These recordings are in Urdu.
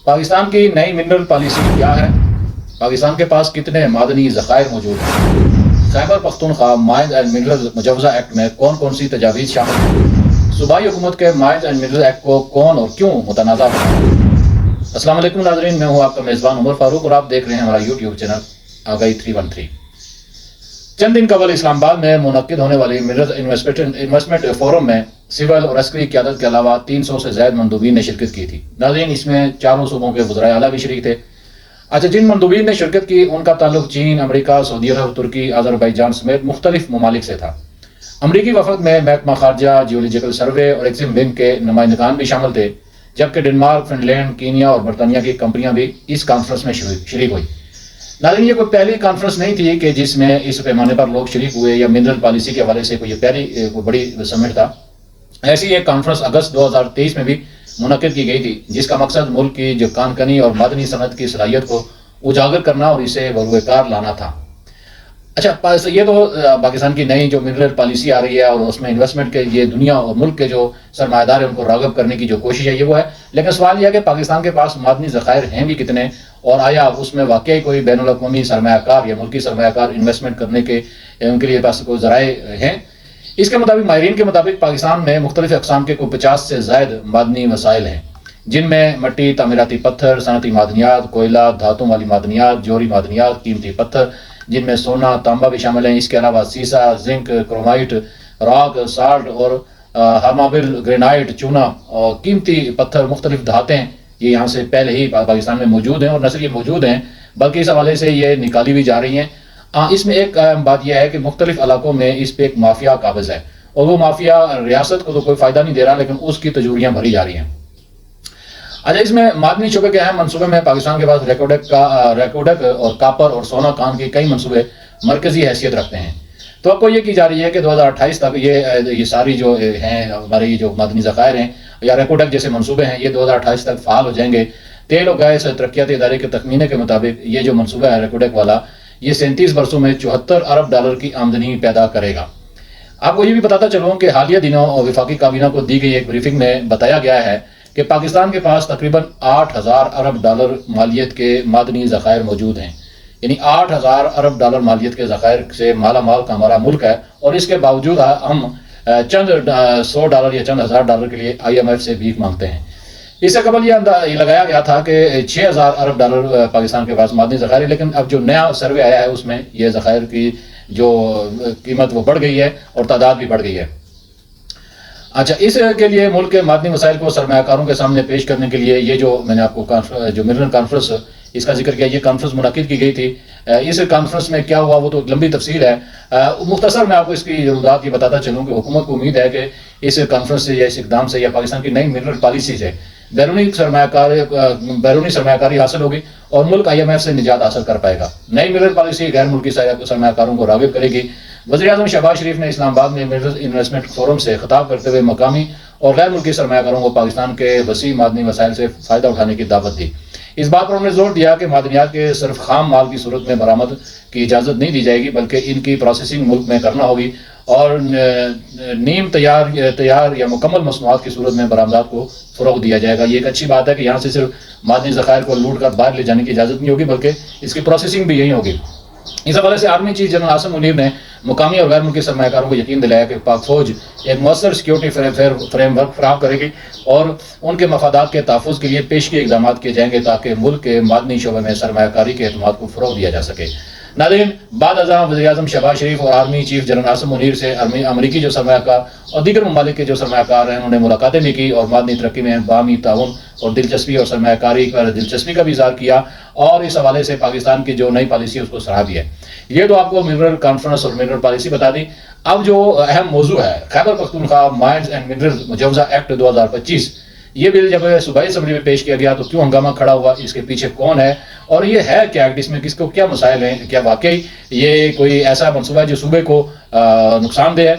پاکستان کی نئی منرل پالیسی کیا ہے؟ پاکستان کے پاس کتنے معدنی ذخائر موجود ہیں؟ Khyber Pakhtunkhwa mines and mineral مجوزہ ایکٹ میں کون کون سی تجاویز شامل ہیں؟ صوبائی حکومت کے مائنز اینڈ منرل ایکٹ کو کون اور کیوں متنازع بنایا؟ السلام علیکم ناظرین، میں ہوں آپ کا میزبان عمر فاروق اور آپ دیکھ رہے ہیں ہمارا یوٹیوب چینل آگاہی 313۔ چند دن قبل اسلام آباد میں منعقد ہونے والی منرل انویسٹمنٹ فورم میں سول اور عسکری قیادت کے علاوہ 300 سے زائد مندوبین نے شرکت کی تھی۔ ناظرین، اس میں چاروں صوبوں کے وزرائے اعلیٰ بھی شریک تھے۔ اچھا، جن مندوبین نے شرکت کی ان کا تعلق چین، امریکہ، سعودی عرب، ترکی، آذربائیجان سمیت مختلف ممالک سے تھا۔ امریکی وفد میں محکمہ خارجہ، جیولوجیکل سروے اور ایگزم ونگ کے نمائندگان بھی شامل تھے، جبکہ ڈنمارک، فن لینڈ، کینیا اور برطانیہ کی کمپنیاں بھی اس کانفرنس میں شریک ہوئی۔ ناظرین، یہ کوئی پہلی کانفرنس نہیں تھی کہ جس میں اس پیمانے پر لوگ شریک ہوئے یا منرل پالیسی کے حوالے سے کوئی بڑی سمٹ تھا۔ ایسی ایک کانفرنس اگست 2023 میں بھی منعقد کی گئی تھی، جس کا مقصد ملک کی جو کان کنی اور معدنی صنعت کی صلاحیت کو اجاگر کرنا اور اسے بروئے کار لانا تھا۔ اچھا، یہ تو پاکستان کی نئی جو منرل پالیسی آ رہی ہے اور اس میں انویسٹمنٹ کے یہ دنیا اور ملک کے جو سرمایہ دار ہیں ان کو راغب کرنے کی جو کوشش ہے یہ وہ ہے، لیکن سوال یہ ہے کہ پاکستان کے پاس معدنی ذخائر ہیں بھی کتنے، اور آیا اس میں واقعی کوئی بین الاقوامی سرمایہ کار یا ملکی سرمایہ کار انویسٹمنٹ کرنے کے ان کے لیے پاس کوئی ذرائع ہیں؟ اس کے مطابق ماہرین کے مطابق پاکستان میں مختلف اقسام کے کوئی 50 سے زائد معدنی وسائل ہیں، جن میں مٹی، تعمیراتی پتھر، صنعتی معدنیات، کوئلہ، دھاتوں والی معدنیات، جوہری معدنیات، قیمتی پتھر جن میں سونا، تانبا بھی شامل ہیں۔ اس کے علاوہ سیسا، زنک، کرومائٹ، راک، سالٹ اور ہارمابل، گرینائٹ، چونا اور قیمتی پتھر، مختلف دھاتیں یہ یہاں سے پہلے ہی پاکستان میں موجود ہیں، اور نہ صرف یہ موجود ہیں بلکہ اس حوالے سے یہ نکالی بھی جا رہی ہیں۔ اس میں ایک اہم بات یہ ہے کہ مختلف علاقوں میں اس پہ ایک مافیا قابض ہے، اور وہ مافیا ریاست کو تو کوئی فائدہ نہیں دے رہا، لیکن اس کی تجوریاں بھری جا رہی ہیں۔ اچھا، اس میں معدنی شعبے کے اہم منصوبے میں پاکستان کے پاس ریکوڈک اور کاپر اور سونا کان کے کئی منصوبے مرکزی حیثیت رکھتے ہیں۔ توقع یہ کی جا رہی ہے کہ 2028 تک یہ ساری جو ہیں ہمارے یہ جو معدنی ذخائر ہیں یا ریکوڈک جیسے منصوبے ہیں یہ 2028 تک فعال ہو جائیں گے۔ تیل اور گیس ترقیاتی ادارے کے تخمینے کے مطابق یہ جو منصوبہ ہے ریکوڈک والا، یہ 37 برسوں میں $74 ارب کی آمدنی پیدا کرے گا۔ آپ کو یہ بھی بتاتا چلوں کہ حالیہ دنوں وفاقی کابینہ کو دی گئی ایک بریفنگ میں بتایا گیا ہے کہ پاکستان کے پاس تقریباً $8,000 ارب مالیت کے معدنی ذخائر موجود ہیں، یعنی $8,000 ارب مالیت کے ذخائر سے مالا مال کا ہمارا ملک ہے، اور اس کے باوجود ہم چند $100 یا چند $1,000 کے لیے IMF سے بھیک مانگتے ہیں۔ اس سے قبل یہ لگایا گیا تھا کہ $6,000 ارب پاکستان کے پاس معدنی ذخائر ہے، لیکن اب جو نیا سروے آیا ہے اس میں یہ ذخائر کی جو قیمت وہ بڑھ گئی ہے اور تعداد بھی بڑھ گئی ہے۔ اچھا، اس کے لیے ملک کے معدنی وسائل کو سرمایہ کاروں کے سامنے پیش کرنے کے لیے یہ جو میں نے آپ کو جو منرل کانفرنس اس کا ذکر کیا، یہ کانفرنس منعقد کی گئی تھی۔ اس کانفرنس میں کیا ہوا وہ تو لمبی تفصیل ہے، مختصر میں آپ کو اس کی ضروریات یہ بتاتا چلوں کہ حکومت کو امید ہے کہ اس کانفرنس سے یا اس اقدام سے یا پاکستان کی نئی منرل پالیسی سے بیرونی سرمایہ کاری حاصل ہوگی اور ملک IMF سے نجات حاصل کر پائے گا۔ نئی منرل پالیسی غیر ملکی سرمایہ کاروں کو راغب کرے گی۔ وزیر اعظم شہباز شریف نے اسلام آباد میں منرل انویسٹمنٹ فورم سے خطاب کرتے ہوئے مقامی اور غیر ملکی سرمایہ کاروں کو پاکستان کے وسیع معدنی وسائل سے فائدہ اٹھانے کی دعوت دی۔ اس بات پر انہوں نے زور دیا کہ معدنیات کے صرف خام مال کی صورت میں برآمد کی اجازت نہیں دی جائے گی، بلکہ ان کی پروسیسنگ ملک میں کرنا ہوگی، اور نیم تیار یا مکمل مصنوعات کی صورت میں برآمدات کو فروغ دیا جائے گا۔ یہ ایک اچھی بات ہے کہ یہاں سے صرف معدنی ذخائر کو لوٹ کر باہر لے جانے کی اجازت نہیں ہوگی، بلکہ اس کی پروسیسنگ بھی یہی ہوگی۔ اس حوالے سے army chief general Asim Munir نے مقامی اور غیر ملکی سرمایہ کاروں کو یقین دلایا کہ پاک فوج ایک مؤثر سیکیورٹی فریم ورک فراہم کرے گی اور ان کے مفادات کے تحفظ کے لیے پیشگی اقدامات کیے جائیں گے تاکہ ملک کے معدنی شعبے میں سرمایہ کاری کے اعتماد کو فروغ دیا جا سکے۔ ناظرین، بعد ازاں وزیر اعظم شہباز شریف اور army chief general Asim Munir سے امریکی جو سرمایہ کار اور دیگر ممالک کے جو سرمایہ کار ہیں انہوں نے ملاقاتیں بھی کی اور معدنی ترقی میں باہمی تعاون اور دلچسپی اور سرمایہ کاری پر دلچسپی کا بھی اظہار کیا، اور اس حوالے سے پاکستان کی جو نئی پالیسی ہے اس کو سراہا بھی ہے۔ یہ تو آپ کو منرل کانفرنس اور منرل پالیسی بتا دی۔ اب جو اہم موضوع ہے خیبر پختونخوا مائنز اینڈ منرل مجوزہ ایکٹ 2025، یہ بل جب صوبائی اسمبلی میں پیش کیا گیا تو کیوں ہنگامہ کھڑا ہوا، اس کے پیچھے کون ہے اور یہ ہے کیا ایکٹ، اس میں کس کو کیا مسائل ہیں، کیا واقعی یہ کوئی ایسا منصوبہ ہے جو صوبے کو نقصان دہ ہے؟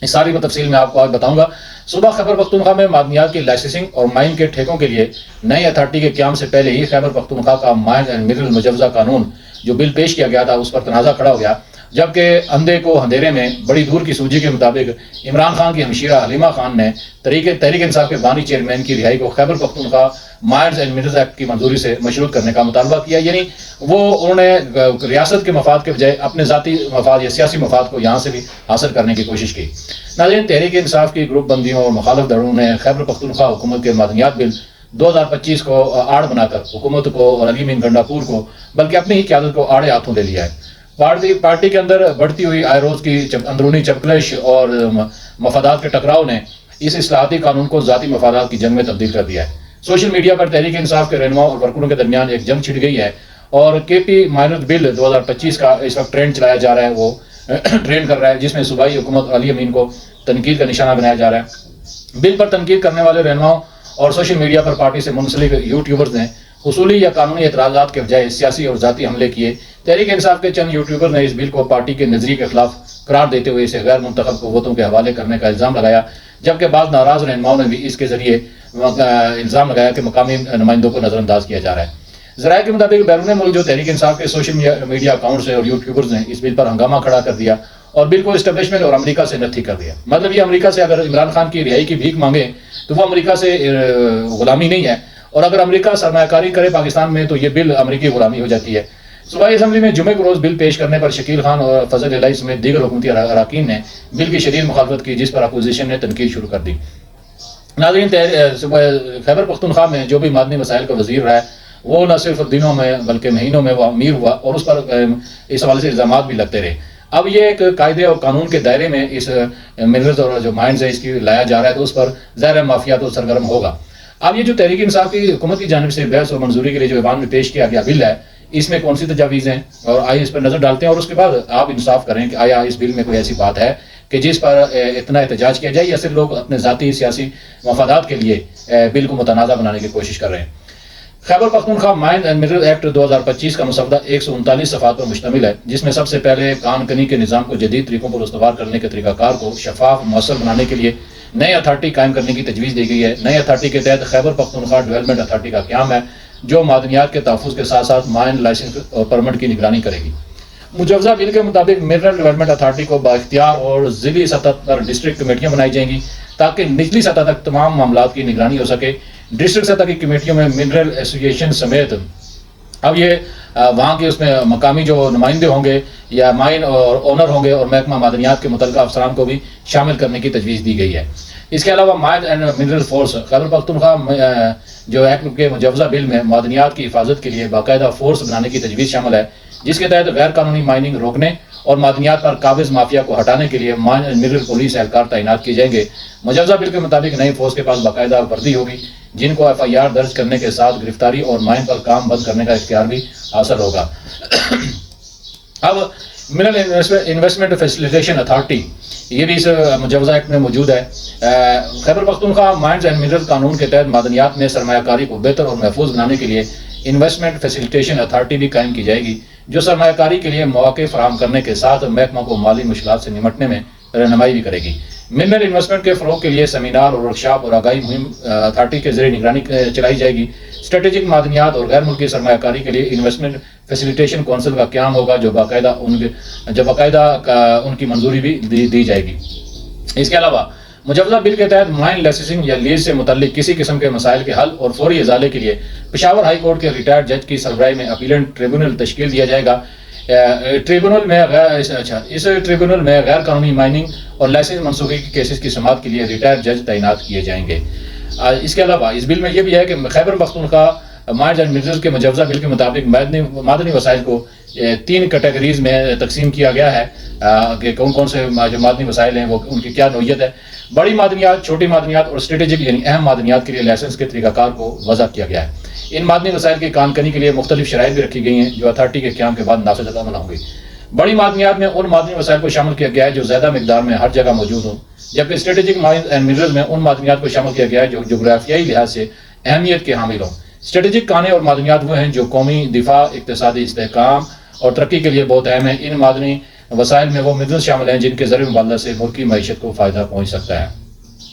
اس ساری کو تفصیل میں آپ کو آج بتاؤں گا۔ صوبہ خیبر پختونخوا میں معدنیات کی لائسنسنگ اور مائن کے ٹھیکوں کے لیے نئی اتھارٹی کے قیام سے پہلے ہی خیبر پختونخوا کا مائنز اینڈ منرل مجوزہ قانون جو بل پیش کیا گیا تھا اس پر تنازع کھڑا ہو گیا۔ جبکہ اندھے کو اندھیرے میں بڑی دور کی سوجی کے مطابق عمران خان کی ہمشیرہ حلیمہ خان نے تحریک انصاف کے بانی چیئرمین کی رہائی کو Khyber Pakhtunkhwa mines and minerals act کی منظوری سے مشروط کرنے کا مطالبہ کیا. یعنی انہوں نے ریاست کے مفاد کے بجائے اپنے ذاتی مفاد یا سیاسی مفاد کو یہاں سے بھی حاصل کرنے کی کوشش کی. ناظرین، تحریک انصاف کی گروپ بندیوں اور مخالف دھڑوں نے خیبر پختونخوا حکومت کے معدنیات بل 2025 کو آڑ بنا کر حکومت کو اور علی امین گنڈاپور کو بلکہ اپنی ہی قیادت کو آڑے ہاتھوں لے لیا ہے. پارٹی کے اندر بڑھتی ہوئی آئے روز کی اندرونی چپکلش اور مفادات کے ٹکراؤ نے اس اصلاحاتی قانون کو ذاتی مفادات کی جنگ میں تبدیل کر دیا ہے. سوشل میڈیا پر تحریک انصاف کے رہنماؤں اور ورکروں کے درمیان ایک جنگ چھڑ گئی ہے اور کے پی مائنر بل 2025 کا اس وقت ٹرینڈ چلایا جا رہا ہے، وہ ٹرینڈ کر رہا ہے، جس میں صوبائی حکومت علی امین کو تنقید کا نشانہ بنایا جا رہا ہے. بل پر تنقید کرنے والے رہنماؤں اور سوشل میڈیا پر پارٹی سے منسلک یوٹیوبرز نے حصولی یا قانونی اعتراضات کے بجائے سیاسی اور ذاتی حملے کیے. تحریک انصاف کے چند یوٹیوبر نے اس بل کو پارٹی کے نظریے کے خلاف قرار دیتے ہوئے اسے غیر منتخب قوتوں کے حوالے کرنے کا الزام لگایا، جبکہ بعض ناراض رہنماؤں نے بھی اس کے ذریعے الزام لگایا کہ مقامی نمائندوں کو نظر انداز کیا جا رہا ہے. ذرائع کے مطابق بیرون ملک جو تحریک انصاف کے سوشل میڈیا اکاؤنٹس اور یوٹیوبرز نے اس بل پر ہنگامہ کھڑا کر دیا اور بل کو اسٹیبلشمنٹ اور امریکہ سے نتھی کر دیا. مطلب یہ امریکہ سے اگر عمران خان کی رہائی کی بھیک مانگے تو وہ امریکہ سے غلامی نہیں ہے، اور اگر امریکہ سرمایہ کاری کرے پاکستان میں تو یہ بل امریکی غلامی ہو جاتی ہے. صوبائی اسمبلی میں جمعے کو روز بل پیش کرنے پر شکیل خان اور فضل الہی سمیت دیگر حکومتی اراکین نے بل کی شدید مخالفت کی، جس پر اپوزیشن نے تنقید شروع کر دی. ناظرین، خیبر پختونخوا میں جو بھی معدنی وسائل کا وزیر رہا ہے وہ نہ صرف دنوں میں بلکہ مہینوں میں وہ امیر ہوا اور اس پر اس حوالے سے الزامات بھی لگتے رہے. اب یہ ایک قاعدے اور قانون کے دائرے میں اس منرلز اور جو مائنز ہے اس کی لایا جا رہا ہے، تو اس پر ظاہر مافیا تو سرگرم ہوگا. اب یہ جو تحریک انصاف کی حکومت کی جانب سے بحث اور منظوری کے لیے جو ایوان میں پیش کیا گیا بل ہے، اس میں کون سی تجاویز ہیں اور آئیے اس پر نظر ڈالتے ہیں اور اس کے بعد آپ انصاف کریں کہ آیا اس بل میں کوئی ایسی بات ہے کہ جس پر اتنا احتجاج کیا جائے یا صرف لوگ اپنے ذاتی سیاسی مفادات کے لیے بل کو متنازع بنانے کی کوشش کر رہے ہیں. Khyber Pakhtunkhwa mines and mineral act 2025 کا مسودہ 139 صفحات پر مشتمل ہے، جس میں سب سے پہلے کان کنی کے نظام کو جدید طریقوں پر استوار کرنے کے طریقہ کار کو شفاف مؤثر بنانے کے لیے نئے اتھارٹی قائم کرنے کی تجویز دی گئی ہے. نئے اتھارٹی کے تحت خیبر پختونخوا ڈیولپمنٹ اتھارٹی کا قیام ہے، جو معدنیات کے تحفظ کے ساتھ ساتھ مائن لائسنس اور پرمٹ کی نگرانی کرے گی. مجوزہ بل کے مطابق منرل ڈیولپمنٹ اتھارٹی کو بااختیار اور ضلعی سطح پر ڈسٹرکٹ کمیٹیاں بنائی جائیں گی تاکہ نچلی سطح تک تمام معاملات کی نگرانی ہو سکے. ڈسٹرکٹ سطح کی کمیٹیوں میں منرل ایسوسیشن سمیت اب یہ وہاں کے اس میں مقامی جو نمائندے ہوں گے یا مائن اور اونر ہوں گے اور محکمہ معدنیات کے متعلقہ افسران کو بھی شامل کرنے کی تجویز دی گئی ہے. اس کے علاوہ mine and mineral force Khyber Pakhtunkhwa جو ایکٹ کے مجوزہ بل میں معدنیات کی حفاظت کے لیے باقاعدہ فورس بنانے کی تجویز شامل ہے، جس کے تحت غیر قانونی مائننگ روکنے اور معدنیات پر قابض مافیا کو ہٹانے کے لیے مائن اینڈ منرل پولیس اہلکار تعینات کیے جائیں گے. مجوزہ بل کے مطابق نئی فورس کے پاس باقاعدہ وردی ہوگی جن کو ایف آئی آر درج کرنے کے ساتھ گرفتاری اور مائن پر کام بند کرنے کا اختیار بھی حاصل ہوگا. اب منرل انویسٹمنٹ فیسیلیٹیشن اتھارٹی یہ بھی اس مجوزہ ایکٹ میں موجود ہے. خیبر پختونخوا مائنز اینڈ منرل قانون کے تحت معدنیات میں سرمایہ کاری کو بہتر اور محفوظ بنانے کے لیے انویسٹمنٹ فیسیلیٹیشن اتھارٹی بھی قائم کی جائے گی، جو سرمایہ کاری کے لیے مواقع فراہم کرنے کے ساتھ محکمہ کو مالی مشکلات سے نمٹنے میں رہنمائی بھی کرے گی. منرل انویسٹمنٹ کے فروغ کے لیے سیمینار اور ورکشاپ اور آگاہی مہم اتھارٹی کے ذریعے نگرانی چلائی جائے گی. اسٹریٹجک معدنیات اور غیر ملکی سرمایہ کاری کے لیے انویسٹمنٹ فیسیلیٹیشن کونسل کا قیام ہوگا، جو باقاعدہ ان کی منظوری بھی دی جائے گی. اس کے علاوہ مجوزہ بل کے تحت مائن لائسنسنگ یا لیز سے متعلق کسی قسم کے مسائل کے حل اور فوری ازالے کے لیے پشاور ہائی کورٹ کے ریٹائرڈ جج کی سربراہی میں اپیلنٹ ٹریبونل تشکیل دیا جائے گا. اس ٹریبونل میں غیر قانونی مائننگ اور لائسنس منسوخی کے کیسز کی سماعت کے لیے ریٹائرڈ جج تعینات کیے جائیں گے. اس کے علاوہ اس بل میں یہ بھی ہے کہ خیبر پختونخوا مائنز اینڈ منرل کے مجوزہ بل کے مطابق معدنی وسائل کو 3 کیٹیگریز میں تقسیم کیا گیا ہے کہ کون سے جو معدنی وسائل ہیں وہ ان کی کیا نوعیت ہے. بڑی معدنیات، چھوٹی معدنیات اور اسٹریٹجک یعنی اہم معدنیات کے لیے لائسنس کے طریقہ کار کو وضع کیا گیا ہے. ان معدنی وسائل کی کان کنی کے لیے مختلف شرائط بھی رکھی گئی ہیں جو اتھارٹی کے قیام کے بعد نافذ عمل ہوں گی. بڑی معدنیات میں ان معدنی وسائل کو شامل کیا گیا ہے جو زیادہ مقدار میں ہر جگہ موجود ہوں، جبکہ اسٹریٹجک مائنز اینڈ منرل میں ان معدنیات کو شامل کیا گیا ہے جو جغرافیائی لحاظ سے اہمیت کے حامل ہوں. اسٹریٹجک کانیں اور معدنیات وہ ہیں جو قومی دفاع، اقتصادی استحکام اور ترقی کے لیے بہت اہم ہیں. ان معدنی وسائل میں وہ منرل شامل ہیں جن کے ذریعے مبادلہ سے ملکی معیشت کو فائدہ پہنچ سکتا ہے.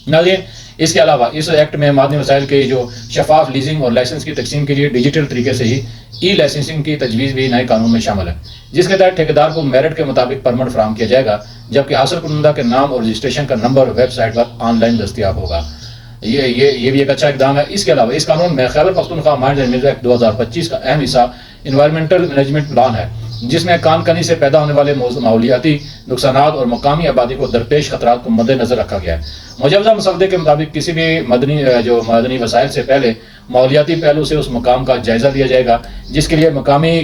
ناظرین، اس کے علاوہ اس ایکٹ میں معدنی وسائل کے جو شفاف لیزنگ اور لائسنس کی تقسیم کے لیے ڈیجیٹل طریقے سے ہی ای لائسنسنگ کی تجویز بھی نئے قانون میں شامل ہے، جس کے تحت ٹھیکیدار کو میرٹ کے مطابق پرمٹ فراہم کیا جائے گا، جبکہ حاصل کنندہ کے نام اور رجسٹریشن کا نمبر ویب سائٹ پر آن لائن دستیاب ہوگا۔ یہ بھی ایک اچھا اقدام ہے۔ اس کے علاوہ اس قانون میں Khyber Pakhtunkhwa mines and mineral act 2025 کا اہم حصہ انوائرمنٹل مینجمنٹ پلان ہے، جس میں کان کنی سے پیدا ہونے والے ماحولیاتی نقصانات اور مقامی آبادی کو درپیش خطرات کو مد نظر رکھا گیا ہے۔ مجوزہ مسودے کے مطابق کسی بھی مدنی وسائل سے پہلے ماحولیاتی پہلو سے اس مقام کا جائزہ لیا جائے گا، جس کے لیے مقامی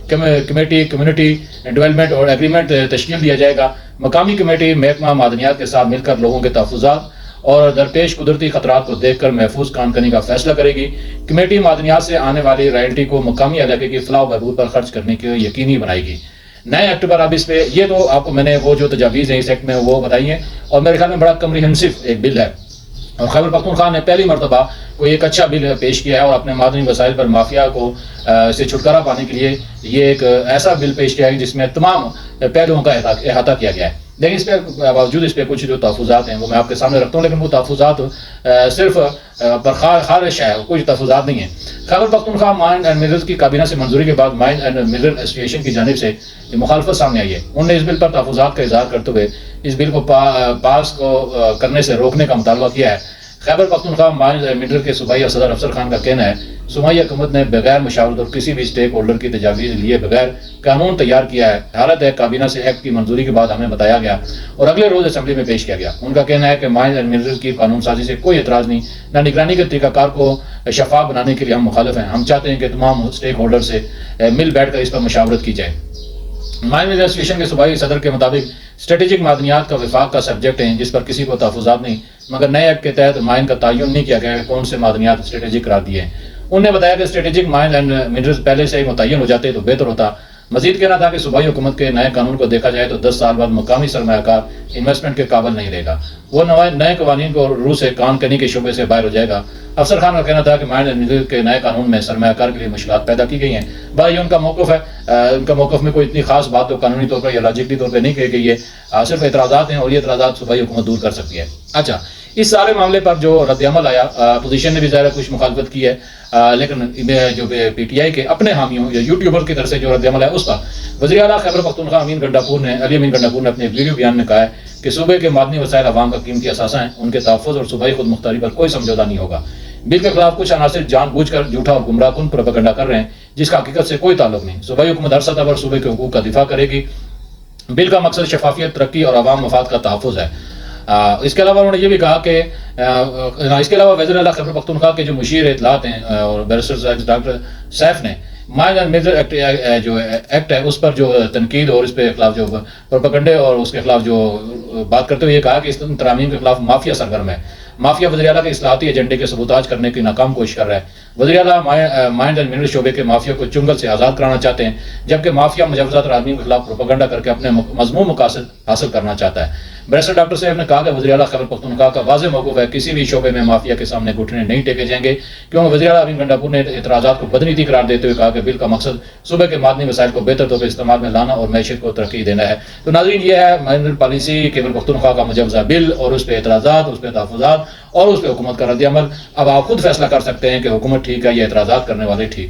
کمیٹی کمیونٹی ڈیولپمنٹ اور ایگریمنٹ تشکیل دیا جائے گا۔ مقامی کمیٹی محکمہ معدنیات کے ساتھ مل کر لوگوں کے تحفظات اور درپیش قدرتی خطرات کو دیکھ کر محفوظ کان کنی کا فیصلہ کرے گی۔ کمیٹی معدنیات سے آنے والی رائلٹی کو مقامی علاقے کی فلاح و بہبود پر خرچ کرنے کے یقینی بنائے گی۔ نئے ایکٹ پر اب اس پہ یہ تو آپ کو میں نے وہ جو تجاویز ہیں اس ایکٹ میں وہ بتائی ہیں، اور میرے خیال میں بڑا کمپریہنسو ایک بل ہے، اور خیبر پختونخوا نے پہلی مرتبہ کوئی ایک اچھا بل پیش کیا ہے، اور اپنے معدنی وسائل پر مافیا کو سے چھٹکارا پانے کے لیے یہ ایک ایسا بل پیش کیا ہے جس میں تمام پہلوؤں کا احاطہ کیا گیا ہے۔ لیکن اس پہ باوجود اس پہ کچھ جو تحفظات ہیں وہ میں آپ کے سامنے رکھتا ہوں، لیکن وہ تحفظات صرف پر خارش ہے، کچھ تحفظات نہیں ہیں۔ Khyber Pakhtunkhwa mine and mineral کی کابینہ سے منظوری کے بعد مائن اینڈ منرل ایسوسی ایشن کی جانب سے مخالفت سامنے آئی ہے۔ انہوں نے اس بل پر تحفظات کا اظہار کرتے ہوئے اس بل کو پاس کرنے سے روکنے کا مطالبہ کیا ہے۔ خیبر پختونخوا مائنز اینڈ منرل کے صوبائی صدر افسر خان کا کہنا ہے صوبائی حکومت نے بغیر مشاورت اور کسی بھی اسٹیک ہولڈر کی تجاویز لیے بغیر قانون تیار کیا ہے۔ حالت ہے کابینہ سے ایکٹ کی منظوری کے بعد ہمیں بتایا گیا اور اگلے روز اسمبلی میں پیش کیا گیا۔ ان کا کہنا ہے کہ مائنز اینڈ منرل کی قانون سازی سے کوئی اعتراض نہیں، نہ نگرانی کے طریقہ کار کو شفاف بنانے کے لیے ہم مخالف ہیں۔ ہم چاہتے ہیں کہ تمام اسٹیک ہولڈر سے مل بیٹھ کر اس پر مشاورت کی جائے۔ مائن منرل ایسوسی ایشن کے صوبائی صدر کے مطابق اسٹریٹجک معدنیات کا وفاق کا سبجیکٹ ہے، جس پر کسی کو تحفظات نہیں، مگر نئے ایکٹ کے تحت مائن کا تعین نہیں کیا گیا کہ کون سے معدنیات اسٹریٹجک قرار دیے ہیں۔ انہوں نے بتایا کہ اسٹریٹجک مائن اینڈ منرل پہلے سے ہی متعین ہو جاتے تو بہتر ہوتا۔ مزید کہنا تھا کہ صوبائی حکومت کے نئے قانون کو دیکھا جائے تو 10 سال بعد مقامی سرمایہ کار انویسٹمنٹ کے قابل نہیں رہے گا، وہ نئے قوانین کو روح سے کان کنی کے شعبے سے باہر ہو جائے گا۔ افسر خان کا کہنا تھا کہ مائن اینڈ منرل کے نئے قانون میں سرمایہ کار کے لیے مشکلات پیدا کی گئی ہیں۔ بھائی یہ ان کا موقف ہے، ان کا موقف میں کوئی اتنی خاص بات تو قانونی طور پر یا لاجکلی طور پہ نہیں کہی گئی ہے، صرف اعتراضات ہیں، اور یہ اعتراضات صوبائی حکومت دور کر سکتی ہے۔ اچھا، اس سارے معاملے پر جو رد عمل آیا، اپوزیشن نے بھی ظاہر کچھ مخالفت کی ہے، لیکن جو پی ٹی آئی کے اپنے حامیوں یا یوٹیوبر کی طرف سے جو رد عمل ہے اس پر وزیر اعلیٰ خیبر پختونخوا علی امین گنڈاپور نے اپنے ویڈیو بیان میں کہا ہے کہ صوبے کے معدنی وسائل عوام کا قیمتی اثاثہ ہیں، ان کے تحفظ اور صوبائی خود مختاری پر کوئی سمجھوتہ نہیں ہوگا۔ بل کے خلاف کچھ عناصر جان بوجھ کر جھوٹا اور گمراہ کن پروپیگنڈا کر رہے ہیں، جس کا حقیقت سے کوئی تعلق نہیں۔ صوبائی حکومت ہر سطح پر صوبے کے حقوق کا دفاع کرے گی۔ بل کا مقصد شفافیت، ترقی اور عوام مفاد کا تحفظ ہے۔ اس کے علاوہ انہوں نے یہ بھی کہا کہ اس کے علاوہ وزیر اعلیٰ خیبر پختونخوا کے جو مشیر اطلاعات ہیں اور بیرسٹر ڈاکٹر سیف نے مائن اینڈ منرل ایکٹ جو ایکٹ ہے اس پر جو تنقید اور اس پہ خلاف جو پروپیگنڈے اور اس کے خلاف جو بات کرتے ہوئے یہ کہا کہ اس ترامیم کے خلاف مافیا سرگرم ہے۔ مافیا وزیر اعلیٰ کے اصلاحاتی ایجنڈے کے سبوتاج کرنے کی ناکام کوشش کر رہا ہے۔ وزیر اعلیٰ مائنز اینڈ منرل شعبے کے مافیا کو چنگل سے آزاد کرانا چاہتے ہیں، جبکہ مافیا مجوزہ ترامیم کے خلاف پروپیگنڈا کر کے اپنے مضمون مقاصد حاصل کرنا چاہتا ہے۔ بیرسٹر ڈاکٹر صاحب نے کہا کہ وزیر اعلیٰ خیبر پختونخوا کا واضح موقف ہے، کسی بھی شعبے میں مافیا کے سامنے گھٹنے نہیں ٹیکے جائیں گے، کیونکہ وزیر اعلیٰ امین گنڈاپور نے اعتراضات کو بدنیتی قرار دیتے ہوئے کہا کہ بل کا مقصد صوبے کے معدنی وسائل کو بہتر طور پر استعمال میں لانا اور معیشت کو ترقی دینا ہے۔ تو ناظرین، یہ ہے مائنرل پالیسی خیبر پختونخوا کا مجوزہ بل، اور اس پہ اعتراضات، اس پہ تحفظات اور اس پہ حکومت کا رد عمل۔ اب آپ خود فیصلہ کر سکتے ہیں کہ حکومت ٹھیک ہے یا اعتراضات کرنے والے ٹھیک ہے۔